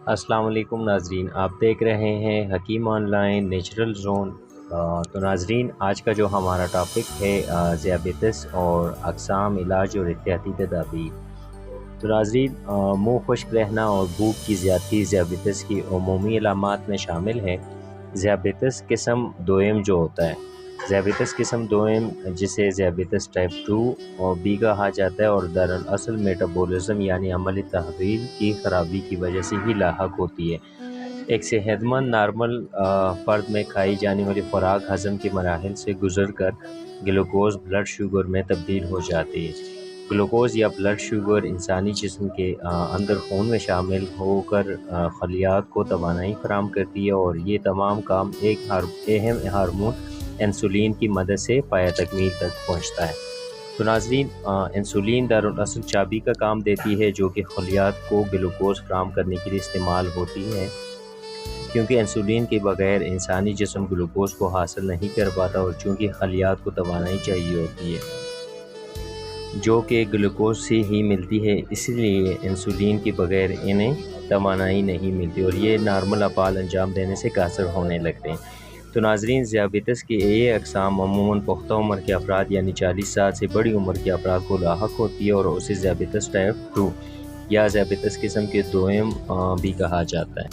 السلام علیکم ناظرین، آپ دیکھ رہے ہیں حکیم آن لائن نیچرل زون۔ تو ناظرین، آج کا جو ہمارا ٹاپک ہے ذیابیطس اور اقسام، علاج اور احتیاطی تدابیر۔ تو ناظرین، منہ خشک رہنا اور بھوک کی زیادتی ذیابیطس کی عمومی علامات میں شامل ہے۔ ذیابیطس قسم دوئم جو ہوتا ہے، ذیابیطس قسم دوئم جسے ذیابیطس ٹائپ 2 اور بی کہا جاتا ہے، اور دراصل میٹابولزم یعنی عملی تحویل کی خرابی کی وجہ سے ہی لاحق ہوتی ہے۔ ایک صحت مند نارمل فرد میں کھائی جانے والی خوراک ہضم کے مراحل سے گزر کر گلوکوز بلڈ شوگر میں تبدیل ہو جاتی ہے۔ گلوکوز یا بلڈ شوگر انسانی جسم کے اندر خون میں شامل ہو کر خلیات کو توانائی فراہم کرتی ہے، اور یہ تمام کام ایک اہم ہارمون انسولین کی مدد سے پایہ تکمیل تک پہنچتا ہے۔ تو ناظرین، انسولین دراصل چابی کا کام دیتی ہے جو کہ خلیات کو گلوکوز فراہم کرنے کے لیے استعمال ہوتی ہے، کیونکہ انسولین کے بغیر انسانی جسم گلوکوز کو حاصل نہیں کر پاتا، اور چونکہ خلیات کو توانائی چاہیے ہوتی ہے جو کہ گلوکوز سے ہی ملتی ہے، اس لیے انسولین کے بغیر انہیں توانائی نہیں ملتی اور یہ نارمل افعال انجام دینے سے قاصر ہونے لگتے ہیں۔ تو ناظرین، ذیابیطس کی یہ اقسام عموماً پختہ عمر کے افراد یعنی 40 سال سے بڑی عمر کے افراد کو لاحق ہوتی ہے، اور اسے ذیابیطس ٹائپ 2 یا ذیابیطس قسم کے دوئم بھی کہا جاتا ہے۔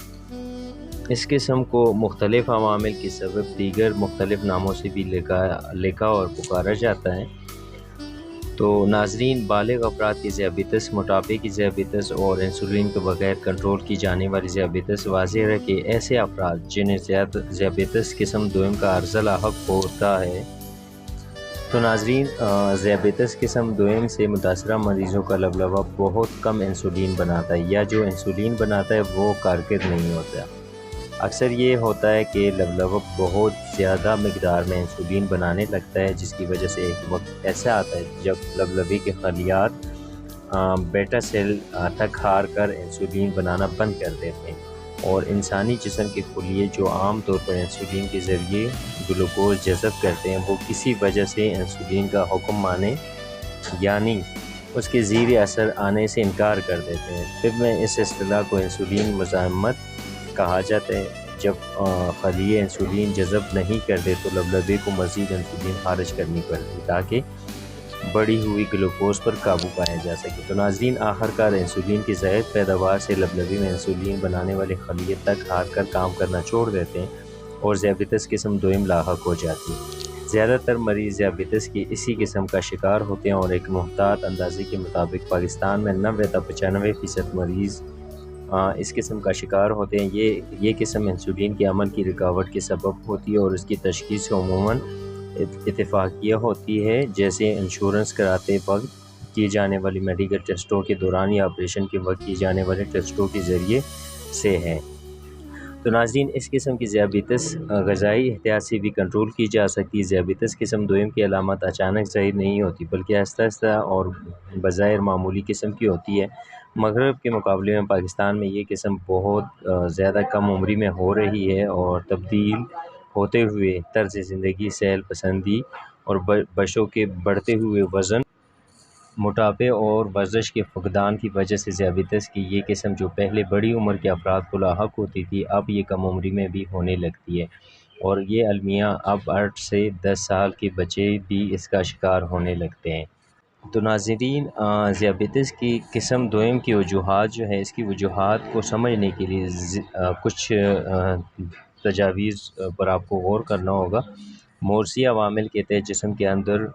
اس قسم کو مختلف عوامل کے سبب دیگر مختلف ناموں سے بھی لکھا اور پکارا جاتا ہے۔ تو ناظرین، بالغ افراد کی ذیابیطس، موٹاپے کی ذیابیطس اور انسولین کے بغیر کنٹرول کی جانے والی ذیابیطس واضح ہے کہ ایسے افراد جنہیں ذیابیطس قسم دوئم کا عرضہ لاحق ہوتا ہے۔ تو ناظرین، ذیابیطس قسم دوئم سے متاثرہ مریضوں کا لبلبہ بہت کم انسولین بناتا ہے، یا جو انسولین بناتا ہے وہ کارکرد نہیں ہوتا۔ اکثر یہ ہوتا ہے کہ لبلبہ بہت زیادہ مقدار میں انسولین بنانے لگتا ہے، جس کی وجہ سے ایک وقت ایسا آتا ہے جب لبلبے کے خلیات بیٹا سیل تھک ہار کر انسولین بنانا بند کر دیتے ہیں، اور انسانی جسم کے خلیے جو عام طور پر انسولین کے ذریعے گلوکوز جذب کرتے ہیں، وہ کسی وجہ سے انسولین کا حکم مانے یعنی اس کے زیر اثر آنے سے انکار کر دیتے ہیں۔ طب میں اس اصطلاح کو انسولین مزاحمت کہا جاتا ہے۔ جب خلیے انسولین جذب نہیں کرتے تو لبلبے کو مزید انسولین خارج کرنی پڑتی تاکہ بڑھی ہوئی گلوکوز پر قابو پایا جا سکے۔ تو ناظرین، آخرکار انسولین کی زائد پیداوار سے لبلبے میں انسولین بنانے والے خلیے تک ہار کر کام کرنا چھوڑ دیتے ہیں، اور ذیابیطس قسم دوئم لاحق ہو جاتی ہے۔ زیادہ تر مریض ذیابیطس کی اسی قسم کا شکار ہوتے ہیں، اور ایک محتاط اندازے کے مطابق پاکستان میں 90 تا 95% مریض اس قسم کا شکار ہوتے ہیں۔ یہ قسم انسولین کے عمل کی رکاوٹ کے سبب ہوتی ہے، اور اس کی تشخیص عموماً اتفاقیہ ہوتی ہے، جیسے انشورنس کراتے وقت کی جانے والی میڈیکل ٹیسٹوں کے دوران یا آپریشن کے وقت کی جانے والے ٹیسٹوں کے ذریعے سے ہے۔ تو ناظرین، اس قسم کی ذیابیطس غذائی احتیاط سے بھی کنٹرول کی جا سکتی ہے۔ ذیابیطس قسم دوئم کی علامات اچانک ظاہر نہیں ہوتی، بلکہ آہستہ آہستہ اور بظاہر معمولی قسم کی ہوتی ہے۔ مغرب کے مقابلے میں پاکستان میں یہ قسم بہت زیادہ کم عمری میں ہو رہی ہے، اور تبدیل ہوتے ہوئے طرز زندگی، سیل پسندی اور بچوں کے بڑھتے ہوئے وزن، موٹاپے اور ورزش کے فقدان کی وجہ سے ذیابیطس کی یہ قسم جو پہلے بڑی عمر کے افراد کو لاحق ہوتی تھی، اب یہ کم عمری میں بھی ہونے لگتی ہے، اور یہ المیہ اب 8 سے 10 سال کے بچے بھی اس کا شکار ہونے لگتے ہیں۔ تو ناظرین، ذیابیطس کی قسم دوئم کی وجوہات جو ہے، اس کی وجوہات کو سمجھنے کے لیے کچھ تجاویز پر آپ کو غور کرنا ہوگا۔ موروثی عوامل کے تحت جسم کے اندر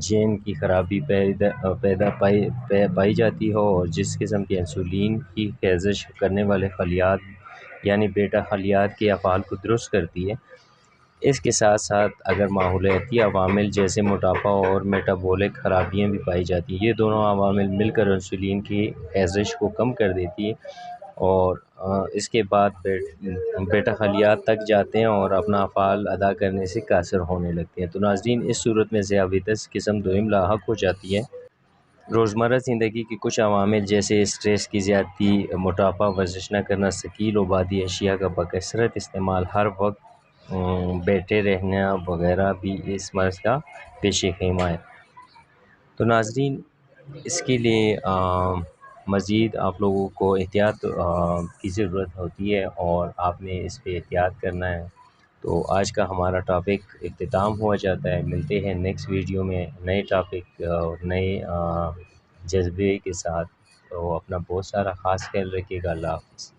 جین کی خرابی پائی جاتی ہو، اور جس قسم کے انسولین کی خیزش کرنے والے خلیات یعنی بیٹا خلیات کے افعال کو درست کرتی ہے۔ اس کے ساتھ ساتھ اگر ماحولیاتی عوامل جیسے موٹاپا اور میٹابولک خرابیاں بھی پائی جاتی ہیں، یہ دونوں عوامل مل کر انسولین کی خیزش کو کم کر دیتی ہے، اور اس کے بعد بیٹا خلیات تک جاتے ہیں اور اپنا افعال ادا کرنے سے قاصر ہونے لگتے ہیں۔ تو ناظرین، اس صورت میں ذیابیطس قسم دوئم لاحق ہو جاتی ہے۔ روزمرہ زندگی کے کچھ عوامل جیسے اسٹریس کی زیادتی، موٹاپا، ورزش نہ کرنا، ثقیل و بادی اشیاء کا بکثرت استعمال، ہر وقت بیٹھے رہنا وغیرہ بھی اس مرض کا پیش خیمہ ہے۔ تو ناظرین، اس کے لیے مزید آپ لوگوں کو احتیاط کی ضرورت ہوتی ہے اور آپ نے اس پہ احتیاط کرنا ہے۔ تو آج کا ہمارا ٹاپک اختتام ہوا جاتا ہے، ملتے ہیں نیکسٹ ویڈیو میں نئے ٹاپک اور نئے جذبے کے ساتھ۔ تو اپنا بہت سارا خاص خیال رکھیے گا، اللہ حافظ۔